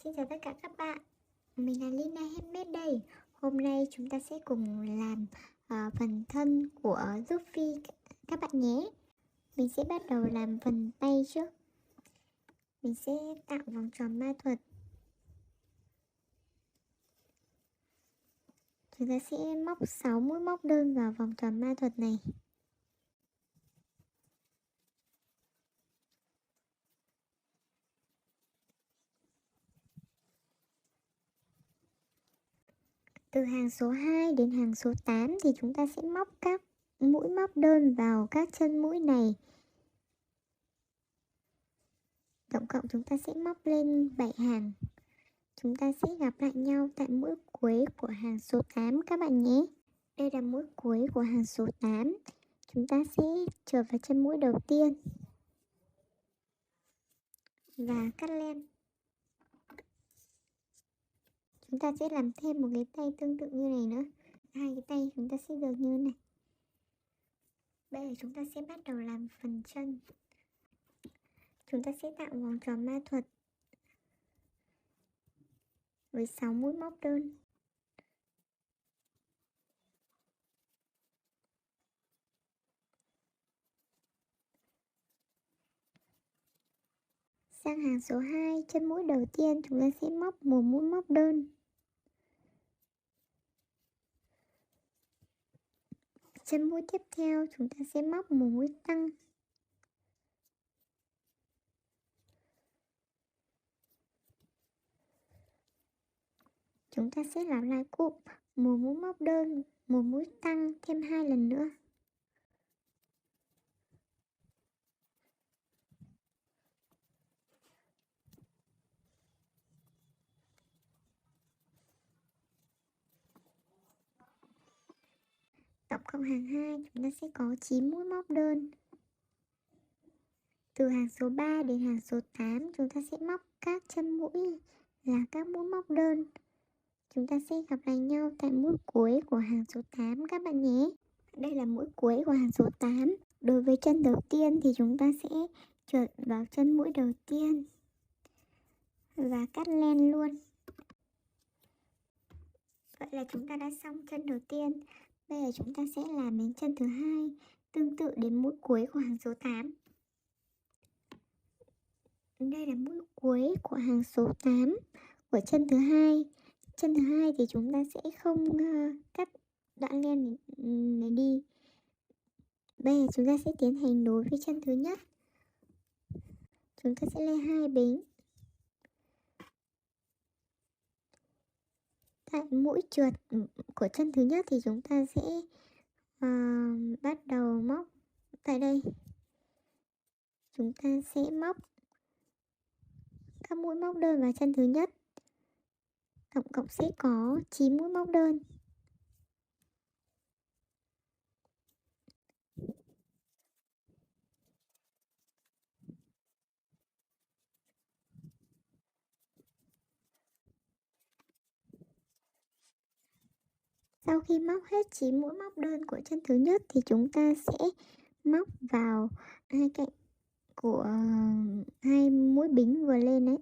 Xin chào tất cả các bạn, mình là Lina Handmade đây. Hôm nay chúng ta sẽ cùng làm phần thân của Luffy các bạn nhé. Mình sẽ bắt đầu làm phần tay trước. Mình sẽ tạo vòng tròn ma thuật. Chúng ta sẽ móc 6 mũi móc đơn vào vòng tròn ma thuật này. Từ hàng số 2 đến hàng số 8 thì chúng ta sẽ móc các mũi móc đơn vào các chân mũi này. Tổng cộng chúng ta sẽ móc lên 7 hàng. Chúng ta sẽ gặp lại nhau tại mũi cuối của hàng số 8 các bạn nhé. Đây là mũi cuối của hàng số 8. Chúng ta sẽ trượt vào chân mũi đầu tiên và cắt len. Chúng ta sẽ làm thêm một cái tay tương tự như này nữa. Hai cái tay chúng ta sẽ được như này. Bây giờ chúng ta sẽ bắt đầu làm phần chân. Chúng ta sẽ tạo vòng tròn ma thuật với 6 mũi móc đơn. Sang hàng số 2, chân mũi đầu tiên chúng ta sẽ móc một mũi móc đơn. Chân mũi tiếp theo chúng ta sẽ móc một mũi tăng. Chúng ta sẽ làm lại cụm một mũi móc đơn, một mũi tăng thêm 2 lần nữa. Tổng cộng hàng 2 chúng ta sẽ có 9 mũi móc đơn. Từ hàng số 3 đến hàng số 8 chúng ta sẽ móc các chân mũi là các mũi móc đơn. Chúng ta sẽ gặp lại nhau tại mũi cuối của hàng số 8 các bạn nhé. Đây là mũi cuối của hàng số 8. Đối với chân đầu tiên thì chúng ta sẽ trượt vào chân mũi đầu tiên và cắt len luôn. Vậy là chúng ta đã xong chân đầu tiên. Bây giờ chúng ta sẽ làm đến chân thứ hai, tương tự đến mũi cuối của hàng số 8. Đây là mũi cuối của hàng số 8 của chân thứ hai. Chân thứ hai thì chúng ta sẽ không cắt đoạn len này đi. Bây giờ chúng ta sẽ tiến hành nối với chân thứ nhất. Chúng ta sẽ lên 2 bính. Tại mũi trượt của chân thứ nhất thì chúng ta sẽ bắt đầu móc tại đây. Chúng ta sẽ móc các mũi móc đơn vào chân thứ nhất. Tổng cộng sẽ có 9 mũi móc đơn. Sau khi móc hết 9 mũi móc đơn của chân thứ nhất thì chúng ta sẽ móc vào hai cạnh của hai mũi bính vừa lên đấy.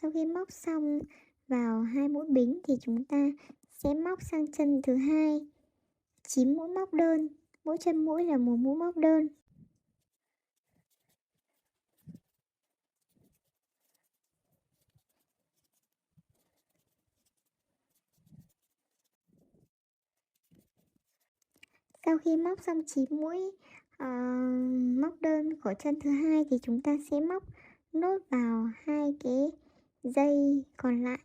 Sau khi móc xong vào hai mũi bính thì chúng ta sẽ móc sang chân thứ hai 9 mũi móc đơn, mỗi chân mũi là một mũi móc đơn. Sau khi móc xong 9 mũi móc đơn của chân thứ hai thì chúng ta sẽ móc nốt vào hai cái dây còn lại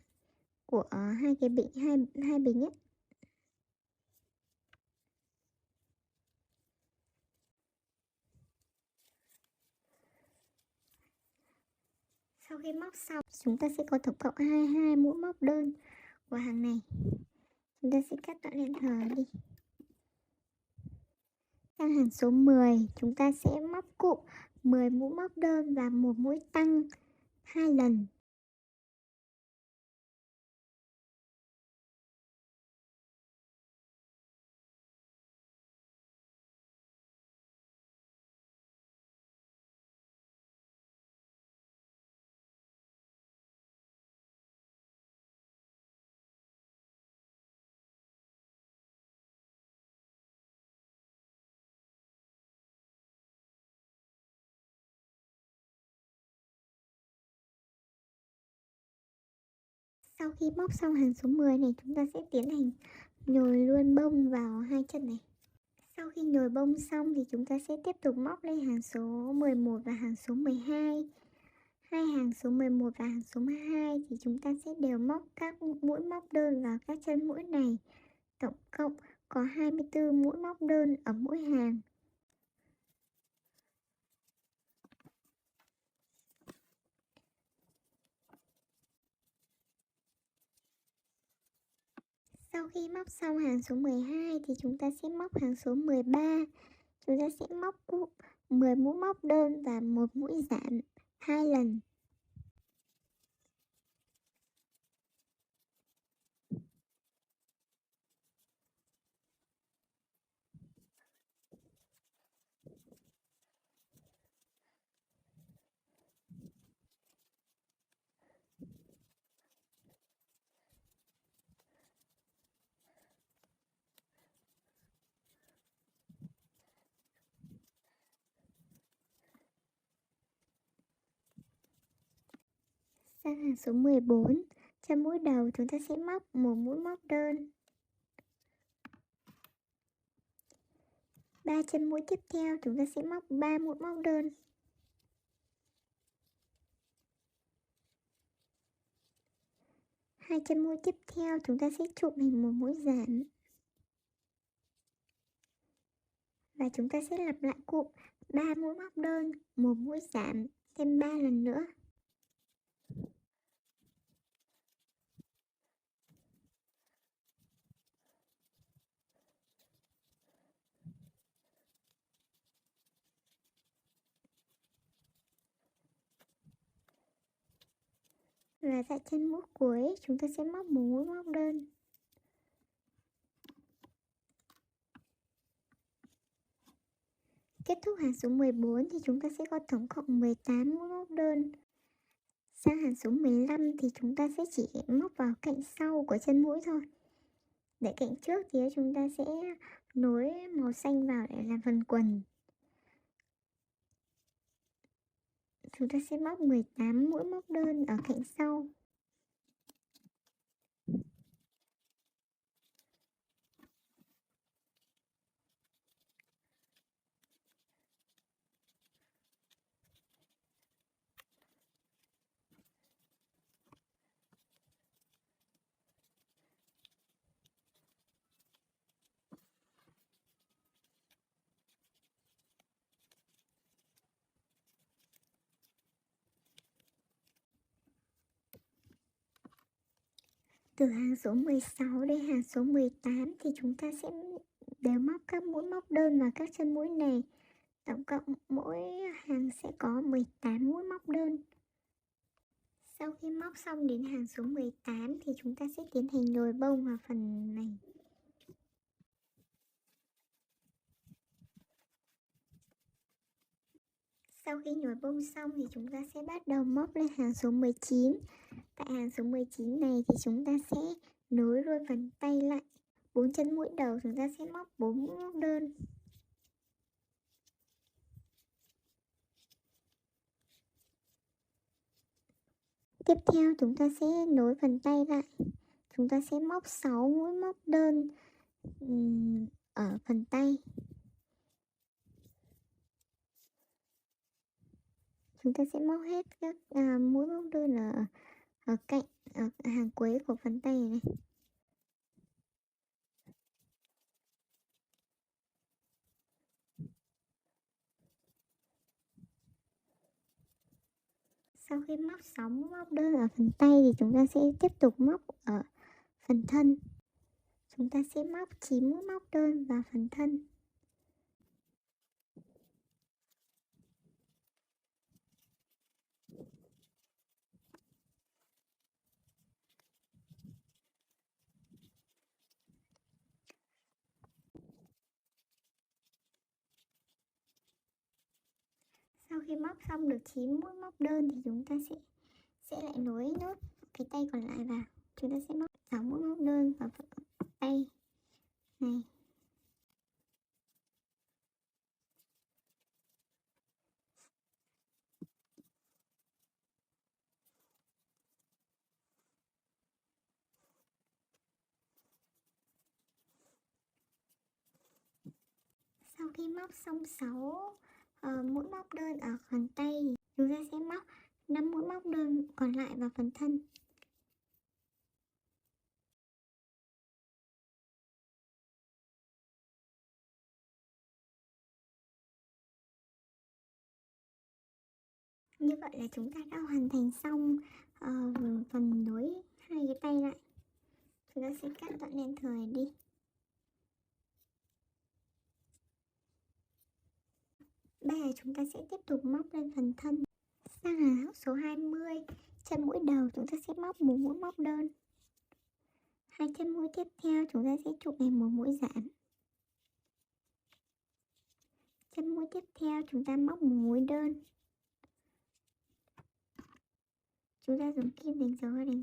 của hai cái bính hai bính ấy. Sau khi móc xong chúng ta sẽ có tổng cộng 22 mũi móc đơn của hàng này. Chúng ta sẽ cắt đoạn len hở đi. Sang hàng số 10 chúng ta sẽ móc cụm 10 mũi móc đơn và một mũi tăng 2 lần. Sau khi móc xong hàng số 10 này, chúng ta sẽ tiến hành nhồi luôn bông vào hai chân này. Sau khi nhồi bông xong thì chúng ta sẽ tiếp tục móc lên hàng số 11 và hàng số 12. Hai hàng số 11 và hàng số 12 thì chúng ta sẽ đều móc các mũi móc đơn vào các chân mũi này. Tổng cộng có 24 mũi móc đơn ở mỗi hàng. Sau khi móc xong hàng số 12 thì chúng ta sẽ móc hàng số 13. Chúng ta sẽ móc cụm 10 mũi móc đơn và một mũi giảm 2 lần. Sang hàng số 14, chân mũi đầu chúng ta sẽ móc một mũi móc đơn. 3 chân mũi tiếp theo chúng ta sẽ móc 3 mũi móc đơn. 2 chân mũi tiếp theo chúng ta sẽ trụm thành một mũi giảm. Và chúng ta sẽ lặp lại cụm 3 mũi móc đơn, một mũi giảm thêm 3 lần nữa. Và tại chân mũi cuối chúng ta sẽ móc một mũi móc đơn. Kết thúc hàng số 14 thì chúng ta sẽ có tổng cộng 18 mũi móc đơn. Sang hàng số 15 thì chúng ta sẽ chỉ móc vào cạnh sau của chân mũi thôi. Để cạnh trước thì chúng ta sẽ nối màu xanh vào để làm phần quần. Chúng ta sẽ móc 18 mũi móc đơn ở cạnh sau. Từ hàng số 16 đến hàng số 18 thì chúng ta sẽ đều móc các mũi móc đơn vào các chân mũi này. Tổng cộng mỗi hàng sẽ có 18 mũi móc đơn. Sau khi móc xong đến hàng số 18 thì chúng ta sẽ tiến hành nhồi bông vào phần này. Sau khi nhồi bông xong thì chúng ta sẽ bắt đầu móc lên hàng số 19. Tại hàng số 19 này thì chúng ta sẽ nối luôn phần tay lại. 4 chân mũi đầu chúng ta sẽ móc 4 mũi móc đơn. Tiếp theo chúng ta sẽ nối phần tay lại. Chúng ta sẽ móc 6 mũi móc đơn ở phần tay. Chúng ta sẽ móc hết các mũi móc đơn ở cạnh ở hàng cuối của phần tay này. Sau khi móc 6 mũi móc đơn ở phần tay thì chúng ta sẽ tiếp tục móc ở phần thân. Chúng ta sẽ móc 9 mũi móc đơn vào phần thân. Sau khi móc xong được 9 mũi móc đơn thì chúng ta sẽ lại nối nốt cái tay còn lại vào. Chúng ta sẽ móc 6 mũi móc đơn vào tay này. Sau khi móc xong 6 mũi móc đơn ở phần tay thì chúng ta sẽ móc 5 mũi móc đơn còn lại vào phần thân. Như vậy là chúng ta đã hoàn thành xong phần nối hai cái tay lại. Chúng ta sẽ cắt đoạn len thừa này đi. Bây giờ chúng ta sẽ tiếp tục móc lên phần thân. Sang hàng số 20, chân mũi đầu chúng ta sẽ móc một mũi móc đơn. Hai chân mũi tiếp theo chúng ta sẽ chụp thành một mũi giãn. Chân mũi tiếp theo chúng ta móc một mũi đơn. Chúng ta dùng kim đánh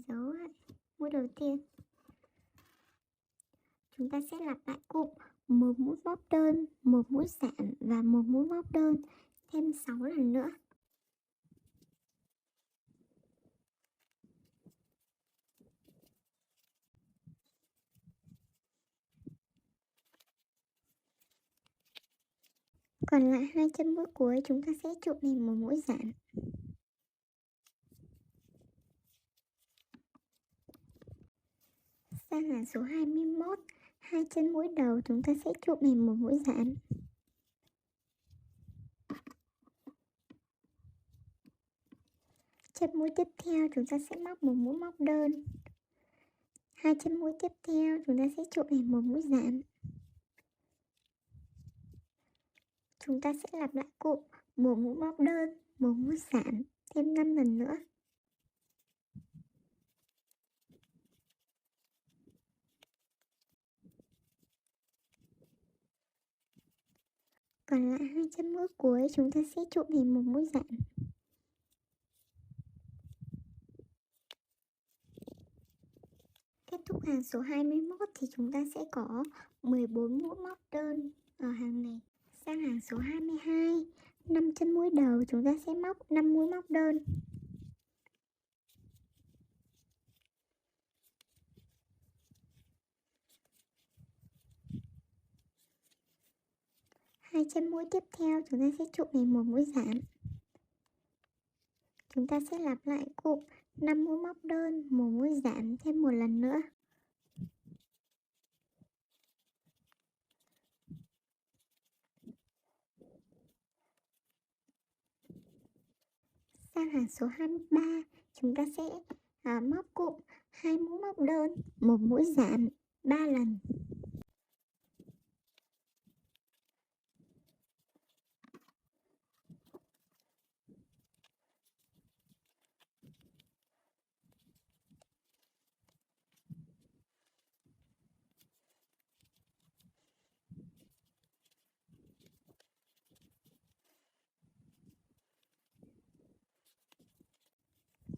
dấu lại mũi đầu tiên. Chúng ta sẽ lặp lại cụm một mũi móc đơn, một mũi giãn và một mũi móc đơn thêm 6 lần nữa. Còn lại hai chân mũi cuối chúng ta sẽ chụp thành một mũi giãn. Sang hàng số 21, hai chân mũi đầu chúng ta sẽ chụp thành một mũi giãn. Chân mũi tiếp theo chúng ta sẽ móc một mũi móc đơn. Hai chân mũi tiếp theo chúng ta sẽ chụp thành một mũi giãn. Chúng ta sẽ lặp lại cụm một mũi móc đơn, một mũi giãn thêm 5 lần nữa. Còn lại hai chân mũi cuối chúng ta sẽ chụp thành một mũi giãn. Kết thúc hàng số 21 thì chúng ta sẽ có 14 mũi móc đơn ở hàng này. Sang hàng số 22, 5 chân mũi đầu chúng ta sẽ móc 5 mũi móc đơn. Hai chân mũi tiếp theo chúng ta sẽ chụp thành một mũi giãn. Chúng ta sẽ lặp lại cụm 5 mũi móc đơn, một mũi giãn thêm một lần nữa. Sang hàng số 23, chúng ta sẽ móc cụm 2 mũi móc đơn, một mũi giãn 3 lần.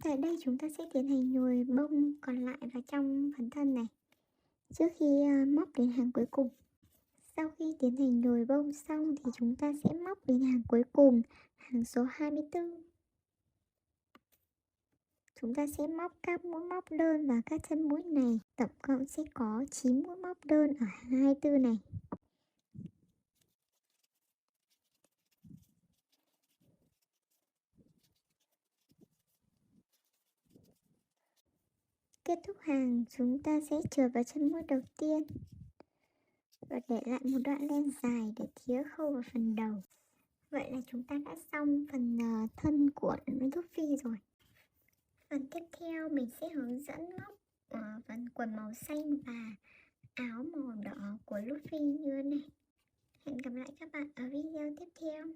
Tại đây chúng ta sẽ tiến hành nhồi bông còn lại vào trong phần thân này trước khi móc đến hàng cuối cùng. Sau khi tiến hành nhồi bông xong thì chúng ta sẽ móc đến hàng cuối cùng, hàng số 24. Chúng ta sẽ móc các mũi móc đơn vào các chân mũi này, tổng cộng sẽ có 9 mũi móc đơn ở hàng 24 này. Kết thúc hàng, chúng ta sẽ trượt vào chân mũi đầu tiên và để lại một đoạn len dài để tía khâu vào phần đầu. Vậy là chúng ta đã xong phần thân của Luffy rồi. Phần tiếp theo mình sẽ hướng dẫn móc phần quần màu xanh và áo màu đỏ của Luffy như thế này. Hẹn gặp lại các bạn ở video tiếp theo.